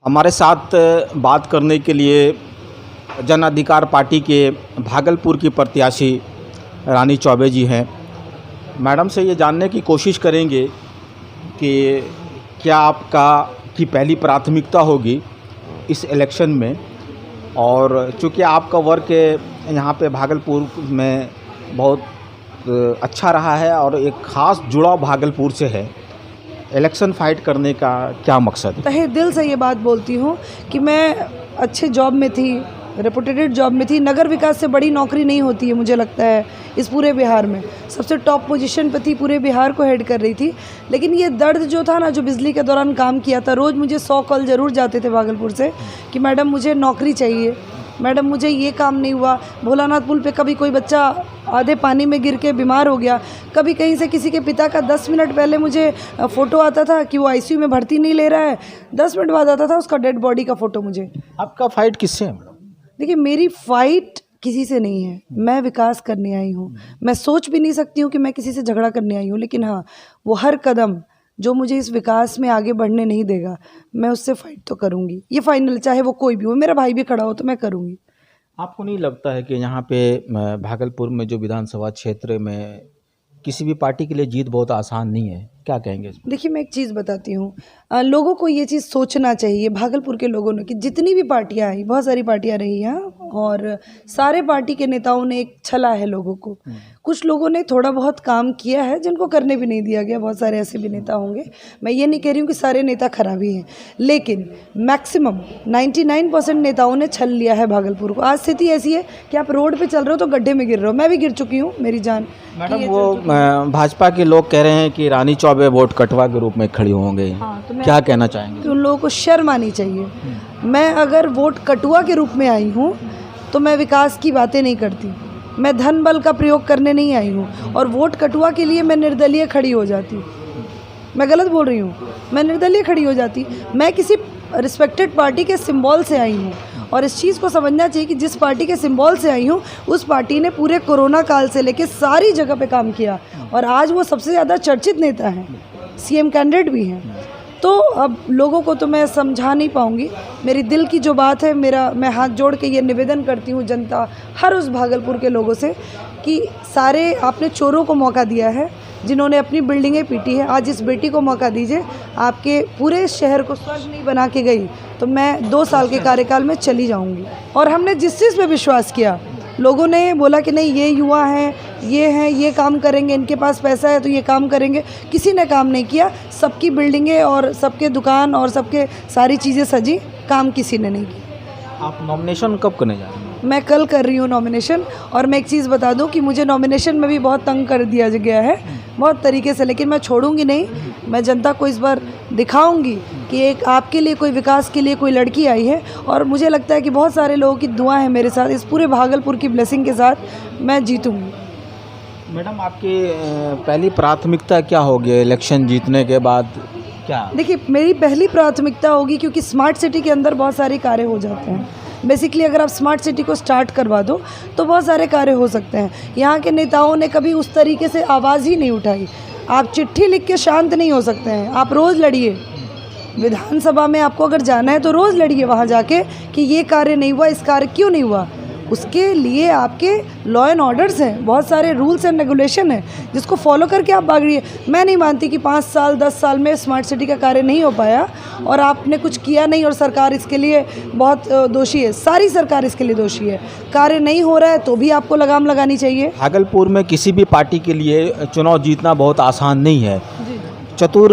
हमारे साथ बात करने के लिए जन अधिकार पार्टी के भागलपुर की प्रत्याशी रानी चौबे जी हैं। मैडम से ये जानने की कोशिश करेंगे कि क्या आपका की पहली प्राथमिकता होगी इस इलेक्शन में, और चूँकि आपका वर्क यहाँ पे भागलपुर में बहुत अच्छा रहा है और एक ख़ास जुड़ाव भागलपुर से है, इलेक्शन फाइट करने का क्या मकसद है? तहे दिल से ये बात बोलती हूँ कि मैं अच्छे जॉब में थी, रेपुटेटेड जॉब में थी। नगर विकास से बड़ी नौकरी नहीं होती है, मुझे लगता है इस पूरे बिहार में सबसे टॉप पोजीशन पे थी, पूरे बिहार को हेड कर रही थी। लेकिन ये दर्द जो था ना, जो बिजली के दौरान काम किया था, रोज़ मुझे 100 कॉल ज़रूर जाते थे भागलपुर से कि मैडम मुझे नौकरी चाहिए, मैडम मुझे ये काम नहीं हुआ। भोलानाथ पुल पे कभी कोई बच्चा आधे पानी में गिर के बीमार हो गया, कभी कहीं से किसी के पिता का 10 मिनट पहले मुझे फ़ोटो आता था कि वो आईसीयू में भर्ती नहीं ले रहा है, 10 मिनट बाद आता था उसका डेड बॉडी का फ़ोटो मुझे। आपका फाइट किससे है मैडम? देखिए, मेरी फ़ाइट किसी से नहीं है, मैं विकास करने आई हूँ। मैं सोच भी नहीं सकती हूँ कि मैं किसी से झगड़ा करने आई हूँ, लेकिन हाँ, वो हर कदम जो मुझे इस विकास में आगे बढ़ने नहीं देगा, मैं उससे फ़ाइट तो करूँगी। ये फाइनल, चाहे वो कोई भी हो, मेरा भाई भी खड़ा हो तो मैं करूँगी। आपको नहीं लगता है कि यहाँ पे भागलपुर में जो विधानसभा क्षेत्र में किसी भी पार्टी के लिए जीत बहुत आसान नहीं है? क्या कहेंगे इसमें? देखिए, मैं एक चीज़ बताती हूँ, लोगों को ये चीज़ सोचना चाहिए, भागलपुर के लोगों ने, कि जितनी भी पार्टियाँ आई, बहुत सारी पार्टियाँ रही हैं और सारे पार्टी के नेताओं ने एक छला है लोगों को। कुछ लोगों ने थोड़ा बहुत काम किया है जिनको करने भी नहीं दिया गया, बहुत सारे ऐसे भी नेता होंगे। मैं ये नहीं कह रही हूँ कि सारे नेता खराब ही हैं, लेकिन मैक्सिमम 99% नेताओं ने छल लिया है भागलपुर को। आज स्थिति ऐसी है कि आप रोड पे चल रहे हो तो गड्ढे में गिर रहे हो। मैं भी गिर चुकी हूँ, मेरी जान। मैडम, वो भाजपा के लोग कह रहे हैं कि रानी चौबे वोट कटवा के रूप में खड़ी होंगे, तो क्या कहना चाहेंगे? कि उन लोगों को शर्म आनी चाहिए। मैं अगर वोट कटुआ के रूप में आई हूँ तो मैं विकास की बातें नहीं करती, मैं धन बल का प्रयोग करने नहीं आई हूँ। और वोट कटुआ के लिए मैं निर्दलीय खड़ी हो जाती। मैं गलत बोल रही हूँ, मैं निर्दलीय खड़ी हो जाती। मैं किसी रिस्पेक्टेड पार्टी के सिंबल से आई हूँ, और इस चीज़ को समझना चाहिए कि जिस पार्टी के सिंबल से आई हूँ उस पार्टी ने पूरे कोरोना काल से लेके सारी जगह पे काम किया, और आज वो सबसे ज़्यादा चर्चित नेता हैं, सीएम कैंडिडेट भी हैं। तो अब लोगों को तो मैं समझा नहीं पाऊँगी। मेरी दिल की जो बात है, मैं हाथ जोड़ के ये निवेदन करती हूँ जनता, हर उस भागलपुर के लोगों से, कि सारे आपने चोरों को मौका दिया है जिन्होंने अपनी बिल्डिंगें पीटी है, आज इस बेटी को मौका दीजिए। आपके पूरे शहर को स्वर्ग नहीं बना के गई तो मैं 2 साल के कार्यकाल में चली जाऊंगी। और हमने जिस चीज़ पे विश्वास किया, लोगों ने बोला कि नहीं, ये युवा हैं, ये काम करेंगे, इनके पास पैसा है तो ये काम करेंगे। किसी ने काम नहीं किया। सबकी बिल्डिंगें और सबके दुकान और सबके सारी चीज़ें सजी, काम किसी ने नहीं किया। आप नॉमिनेशन कब करने जा रहे हैं? मैं कल कर रही हूँ नॉमिनेशन। और मैं एक चीज़ बता दूँ कि मुझे नॉमिनेशन में भी बहुत तंग कर दिया गया है, बहुत तरीके से, लेकिन मैं छोड़ूंगी नहीं। मैं जनता को इस बार दिखाऊंगी कि एक आपके लिए, कोई विकास के लिए कोई लड़की आई है। और मुझे लगता है कि बहुत सारे लोगों की दुआ है मेरे साथ, इस पूरे भागलपुर की ब्लेसिंग के साथ मैं जीतूंगी। मैडम, आपकी पहली प्राथमिकता क्या होगी इलेक्शन जीतने के बाद? क्या? देखिए, मेरी पहली प्राथमिकता होगी, क्योंकि स्मार्ट सिटी के अंदर बहुत सारे कार्य हो जाते हैं। बेसिकली अगर आप स्मार्ट सिटी को स्टार्ट करवा दो तो बहुत सारे कार्य हो सकते हैं। यहाँ के नेताओं ने कभी उस तरीके से आवाज़ ही नहीं उठाई। आप चिट्ठी लिख के शांत नहीं हो सकते हैं, आप रोज़ लड़िए। विधानसभा में आपको अगर जाना है तो रोज़ लड़िए वहाँ जाके कि ये कार्य नहीं हुआ, इस कार्य क्यों नहीं हुआ। उसके लिए आपके लॉ एंड ऑर्डर्स हैं, बहुत सारे रूल्स एंड रेगुलेशन हैं, जिसको फॉलो करके आप भाग रही है। मैं नहीं मानती कि 5 साल 10 साल में स्मार्ट सिटी का कार्य नहीं हो पाया और आपने कुछ किया नहीं और सरकार इसके लिए बहुत दोषी है। सारी सरकार इसके लिए दोषी है। कार्य नहीं हो रहा है तो भी आपको लगाम लगानी चाहिए। भागलपुर में किसी भी पार्टी के लिए चुनाव जीतना बहुत आसान नहीं है। चतुर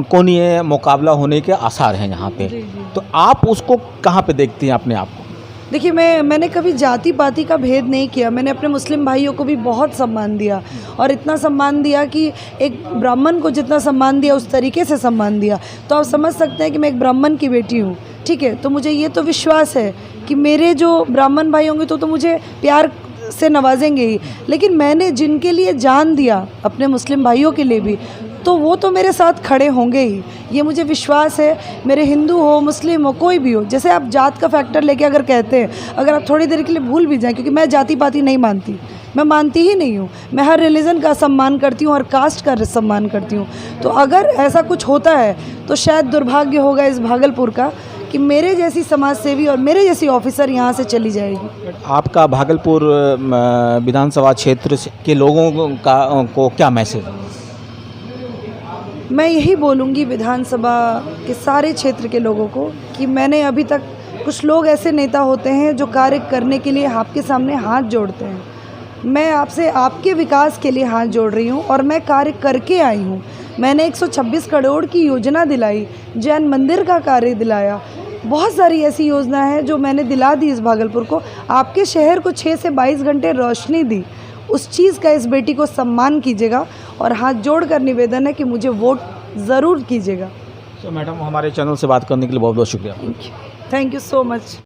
कोणीय मुकाबला होने के आसार हैं यहाँ पे। तो आप उसको कहाँ पे देखती हैं अपने आप को? देखिए, मैंने कभी जाति पाति का भेद नहीं किया। मैंने अपने मुस्लिम भाइयों को भी बहुत सम्मान दिया, और इतना सम्मान दिया कि एक ब्राह्मण को जितना सम्मान दिया उस तरीके से सम्मान दिया। तो आप समझ सकते हैं कि मैं एक ब्राह्मण की बेटी हूँ, ठीक है। तो मुझे ये तो विश्वास है कि मेरे जो ब्राह्मण भाई होंगे तो मुझे प्यार से नवाजेंगे ही। लेकिन मैंने जिनके लिए जान दिया, अपने मुस्लिम भाइयों के लिए भी, तो वो तो मेरे साथ खड़े होंगे ही, ये मुझे विश्वास है। मेरे हिंदू हो, मुस्लिम हो, कोई भी हो, जैसे आप जात का फैक्टर लेके अगर कहते हैं, अगर आप थोड़ी देर के लिए भूल भी जाएं, क्योंकि मैं जाति पाति नहीं मानती, मैं मानती ही नहीं हूँ। मैं हर रिलीजन का सम्मान करती हूँ और कास्ट का सम्मान करती हूँ। तो अगर ऐसा कुछ होता है तो शायद दुर्भाग्य होगा इस भागलपुर का कि मेरे जैसी समाज सेवी और मेरे जैसी ऑफिसर यहाँ से चली जाएगी। आपका भागलपुर विधानसभा क्षेत्र के लोगों को क्या मैसेज है? मैं यही बोलूँगी विधानसभा के सारे क्षेत्र के लोगों को कि मैंने अभी तक, कुछ लोग ऐसे नेता होते हैं जो कार्य करने के लिए आपके सामने हाथ जोड़ते हैं। मैं आपसे आपके विकास के लिए हाथ जोड़ रही हूँ और मैं कार्य करके आई हूँ। मैंने 126 करोड़ की योजना दिलाई, जैन मंदिर का कार्य दिलाया, बहुत सारी ऐसी योजना है जो मैंने दिला दी इस भागलपुर को। आपके शहर को 6 से 22 घंटे रोशनी दी। उस चीज़ का इस बेटी को सम्मान कीजिएगा और हाथ जोड़कर निवेदन है कि मुझे वोट ज़रूर कीजिएगा। तो मैडम, हमारे चैनल से बात करने के लिए बहुत बहुत शुक्रिया। Thank you so much.